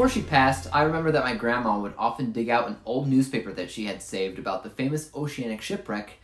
Before she passed, I remember that my grandma would often dig out an old newspaper that she had saved about the famous oceanic shipwreck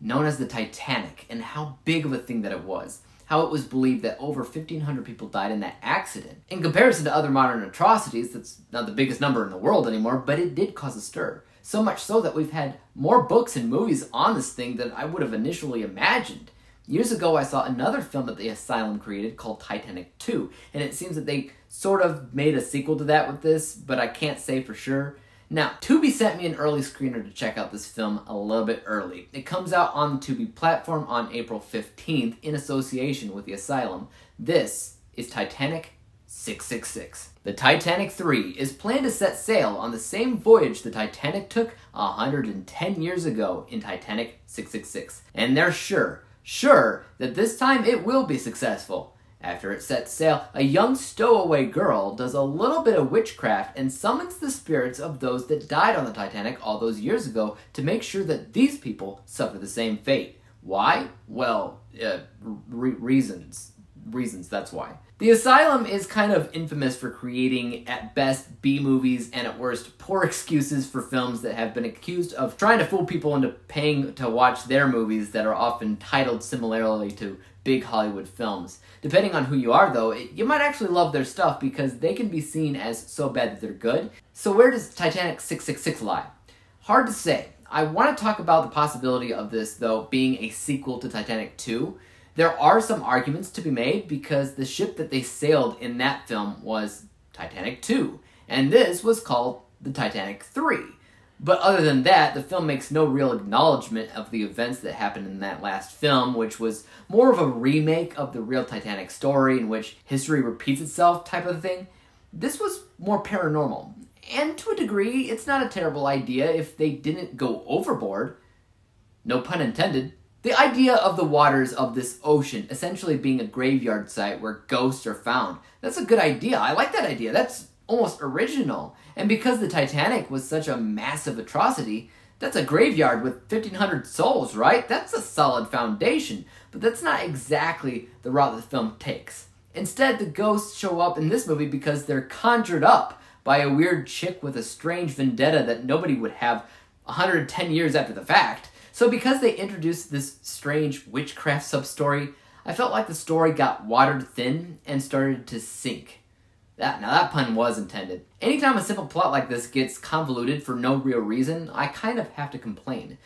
known as the Titanic, and how big of a thing that it was. How it was believed that over 1,500 people died in that accident. In comparison to other modern atrocities, that's not the biggest number in the world anymore, but it did cause a stir. So much so that we've had more books and movies on this thing than I would have initially imagined. Years ago, I saw another film that the Asylum created called Titanic II, and it seems that they sort of made a sequel to that with this, but I can't say for sure. Now, Tubi sent me an early screener to check out this film a little bit early. It comes out on the Tubi platform on April 15th in association with the Asylum. This is Titanic 666. The Titanic III is planned to set sail on the same voyage the Titanic took 110 years ago in Titanic 666. And they're sure that this time it will be successful. After it sets sail, a young stowaway girl does a little bit of witchcraft and summons the spirits of those that died on the Titanic all those years ago to make sure that these people suffer the same fate. Why? Well, reasons, that's why. The Asylum is kind of infamous for creating, at best, B-movies and at worst, poor excuses for films that have been accused of trying to fool people into paying to watch their movies that are often titled similarly to big Hollywood films. Depending on who you are, though, you might actually love their stuff because they can be seen as so bad that they're good. So where does Titanic 666 lie? Hard to say. I want to talk about the possibility of this, though, being a sequel to Titanic 2. There are some arguments to be made because the ship that they sailed in that film was Titanic II, and this was called the Titanic III. But other than that, the film makes no real acknowledgement of the events that happened in that last film, which was more of a remake of the real Titanic story in which history repeats itself type of thing. This was more paranormal, and to a degree, it's not a terrible idea if they didn't go overboard. No pun intended. The idea of the waters of this ocean essentially being a graveyard site where ghosts are found, that's a good idea. I like that idea. That's almost original. And because the Titanic was such a massive atrocity, that's a graveyard with 1,500 souls, right? That's a solid foundation. But that's not exactly the route the film takes. Instead, the ghosts show up in this movie because they're conjured up by a weird chick with a strange vendetta that nobody would have 110 years after the fact. So because they introduced this strange witchcraft sub-story, I felt like the story got watered thin and started to sink. Now that pun was intended. Anytime a simple plot like this gets convoluted for no real reason, I kind of have to complain.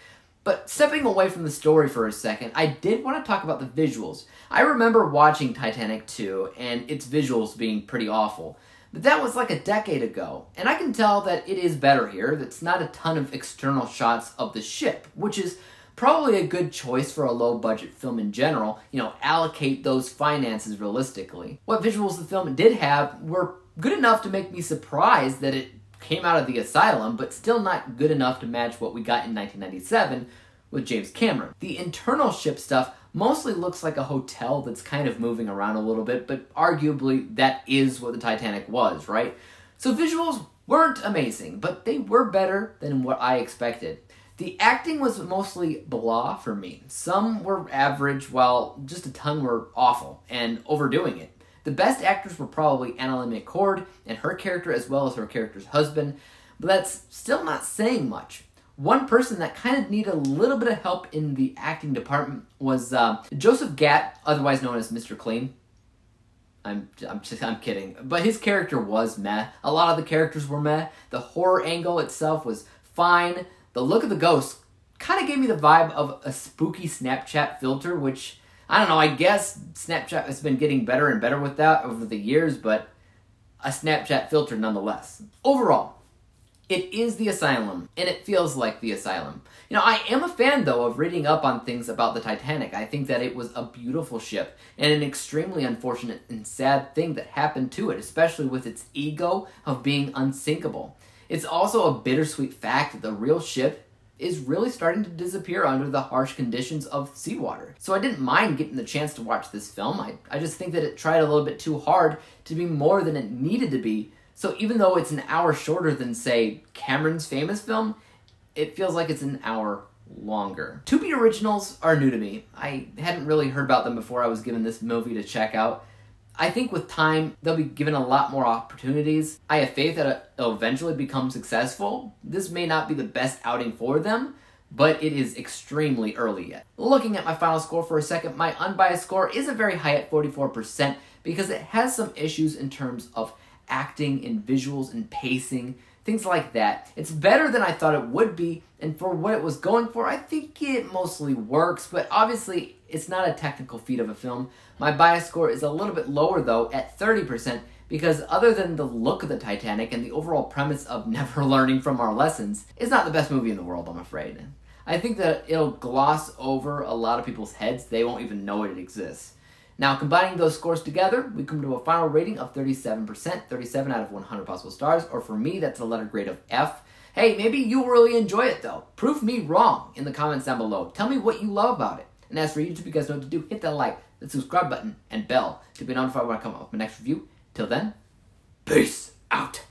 But stepping away from the story for a second, I did want to talk about the visuals. I remember watching Titanic 2 and its visuals being pretty awful. But that was like a decade ago, and I can tell that it is better here. That's not a ton of external shots of the ship, which is probably a good choice for a low-budget film in general. You know, allocate those finances realistically. What visuals the film did have were good enough to make me surprised that it came out of the Asylum, but still not good enough to match what we got in 1997 with James Cameron. The internal ship stuff mostly looks like a hotel that's kind of moving around a little bit, but arguably that is what the Titanic was, right? So visuals weren't amazing, but they were better than what I expected. The acting was mostly blah for me. Some were average, while just a ton were awful and overdoing it. The best actors were probably Annalyn McCord and her character as well as her character's husband, but that's still not saying much. One person that kind of needed a little bit of help in the acting department was Joseph Gatt, otherwise known as Mr. Clean. I'm kidding. But his character was meh. A lot of the characters were meh. The horror angle itself was fine. The look of the ghost kind of gave me the vibe of a spooky Snapchat filter, which, I don't know, I guess Snapchat has been getting better and better with that over the years, but a Snapchat filter nonetheless. Overall, it is the Asylum, and it feels like the Asylum. You know, I am a fan, though, of reading up on things about the Titanic. I think that it was a beautiful ship, and an extremely unfortunate and sad thing that happened to it, especially with its ego of being unsinkable. It's also a bittersweet fact that the real ship is really starting to disappear under the harsh conditions of seawater. So I didn't mind getting the chance to watch this film. I just think that it tried a little bit too hard to be more than it needed to be. So even though it's an hour shorter than, say, Cameron's famous film, it feels like it's an hour longer. Tubi originals are new to me. I hadn't really heard about them before I was given this movie to check out. I think with time, they'll be given a lot more opportunities. I have faith that it'll eventually become successful. This may not be the best outing for them, but it is extremely early yet. Looking at my final score for a second, my unbiased score isn't very high at 44% because it has some issues in terms of acting and visuals and pacing, things like that. It's better than I thought it would be, and for what it was going for, I think it mostly works, but obviously it's not a technical feat of a film. My bias score is a little bit lower though, at 30%, because other than the look of the Titanic and the overall premise of never learning from our lessons, it's not the best movie in the world, I'm afraid. I think that it'll gloss over a lot of people's heads. They won't even know it exists. Now, combining those scores together, we come to a final rating of 37%, 37 out of 100 possible stars, or for me, that's a letter grade of F. Hey, maybe you'll really enjoy it though. Prove me wrong in the comments down below. Tell me what you love about it. And as for YouTube, you guys know what to do. Hit that like, the subscribe button, and bell to be notified when I come up with my next review. Till then, peace out.